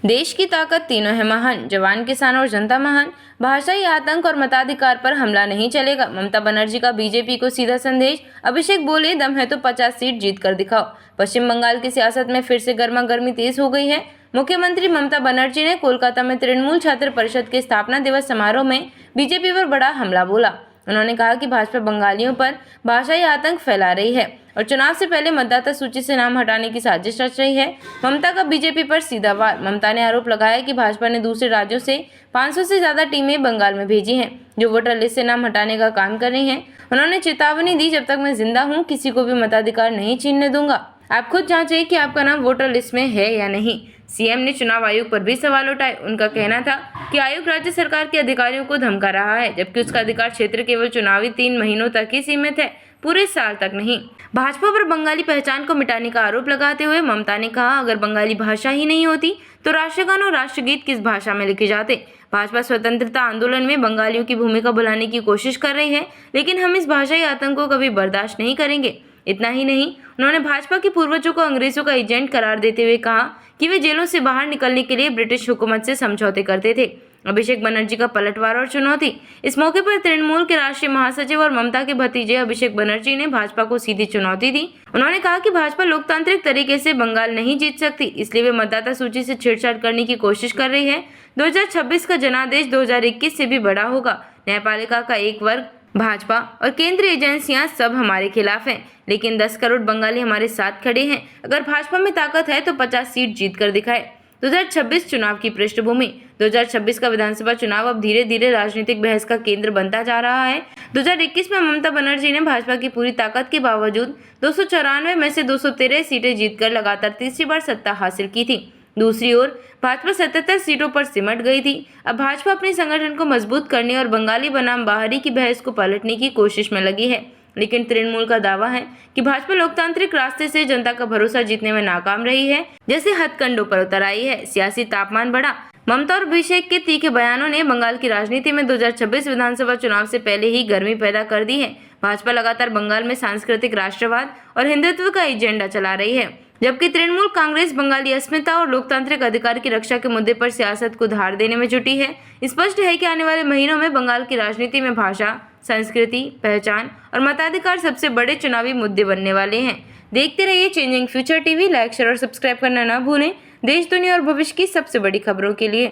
देश की ताकत तीनों है महान, जवान, किसान और जनता महान। भाषाई आतंक और मताधिकार पर हमला नहीं चलेगा, ममता बनर्जी का बीजेपी को सीधा संदेश। अभिषेक बोले, दम है तो 50 सीट जीत कर दिखाओ। पश्चिम बंगाल की सियासत में फिर से गर्मा गर्मी तेज हो गई है। मुख्यमंत्री ममता बनर्जी ने कोलकाता में तृणमूल छात्र परिषद के स्थापना दिवस समारोह में बीजेपी पर बड़ा हमला बोला। उन्होंने कहा कि भाजपा बंगालियों पर भाषाई आतंक फैला रही है और चुनाव से पहले मतदाता सूची से नाम हटाने की साजिश रच रही है। ममता का बीजेपी पर सीधा वार। ममता ने आरोप लगाया कि भाजपा ने दूसरे राज्यों से 500 से ज्यादा टीमें बंगाल में भेजी हैं, जो वोटर लिस्ट से नाम हटाने का काम कर रही हैं। उन्होंने चेतावनी दी, जब तक मैं जिंदा हूँ किसी को भी मताधिकार नहीं छीनने दूंगा। आप खुद जांचें कि आपका नाम वोटर लिस्ट में है या नहीं। सीएम ने चुनाव आयोग पर भी सवाल उठाए। उनका कहना था कि आयोग राज्य सरकार के अधिकारियों को धमका रहा है, जबकि उसका अधिकार क्षेत्र केवल चुनावी 3 महीनों तक ही सीमित है, पूरे साल तक नहीं। भाजपा पर बंगाली पहचान को मिटाने का आरोप लगाते हुए ममता ने कहा, अगर बंगाली भाषा ही नहीं होती तो राष्ट्रगान और राष्ट्रगीत किस भाषा में लिखे जाते। भाजपा स्वतंत्रता आंदोलन में बंगालियों की भूमिका भुलाने की कोशिश कर रही है, लेकिन हम इस भाषाई आतंक को कभी बर्दाश्त नहीं करेंगे। इतना ही नहीं, उन्होंने भाजपा के पूर्वजों को अंग्रेजों का एजेंट करार देते हुए कहा कि वे जेलों से बाहर निकलने के लिए ब्रिटिश हुकूमत से समझौते करते थे। अभिषेक बनर्जी का पलटवार और चुनौती। इस मौके पर तृणमूल के राष्ट्रीय महासचिव और ममता के भतीजे अभिषेक बनर्जी ने भाजपा को सीधी चुनौती दी। उन्होंने कहा कि भाजपा लोकतांत्रिक तरीके से बंगाल नहीं जीत सकती, इसलिए वे मतदाता सूची से छेड़छाड़ करने की कोशिश कर रही है। 2026 का जनादेश 2021 से भी बड़ा होगा। न्यायपालिका का एक वर्ग, भाजपा और केंद्रीय एजेंसियां सब हमारे खिलाफ हैं, लेकिन 10 करोड़ बंगाली हमारे साथ खड़े हैं। अगर भाजपा में ताकत है तो 50 सीट जीत कर दिखाए। 2026 चुनाव की पृष्ठभूमि। 2026 का विधानसभा चुनाव अब धीरे धीरे राजनीतिक बहस का केंद्र बनता जा रहा है। 2021 में ममता बनर्जी ने भाजपा की पूरी ताकत के बावजूद 294 में से 213 सीटें जीतकर लगातार तीसरी बार सत्ता हासिल की थी। दूसरी ओर भाजपा 77 सीटों पर सिमट गई थी। अब भाजपा अपने संगठन को मजबूत करने और बंगाली बनाम बाहरी की बहस को पलटने की कोशिश में लगी है, लेकिन तृणमूल का दावा है कि भाजपा लोकतांत्रिक रास्ते से जनता का भरोसा जीतने में नाकाम रही है, जैसे हथकंडों पर उतर आई है। सियासी तापमान बढ़ा। ममता और अभिषेक के तीखे बयानों ने बंगाल की राजनीति में 2026 विधानसभा चुनाव से पहले ही गर्मी पैदा कर दी है। भाजपा लगातार बंगाल में सांस्कृतिक राष्ट्रवाद और हिंदुत्व का एजेंडा चला रही है, जबकि तृणमूल कांग्रेस बंगाली अस्मिता और लोकतांत्रिक अधिकार की रक्षा के मुद्दे पर सियासत को धार देने में जुटी है। स्पष्ट है कि आने वाले महीनों में बंगाल की राजनीति में भाषा, संस्कृति, पहचान और मताधिकार सबसे बड़े चुनावी मुद्दे बनने वाले हैं। देखते रहिए changing future TV. Like, share और सब्सक्राइब करना ना भूलें, देश, दुनिया और भविष्य की सबसे बड़ी खबरों के लिए।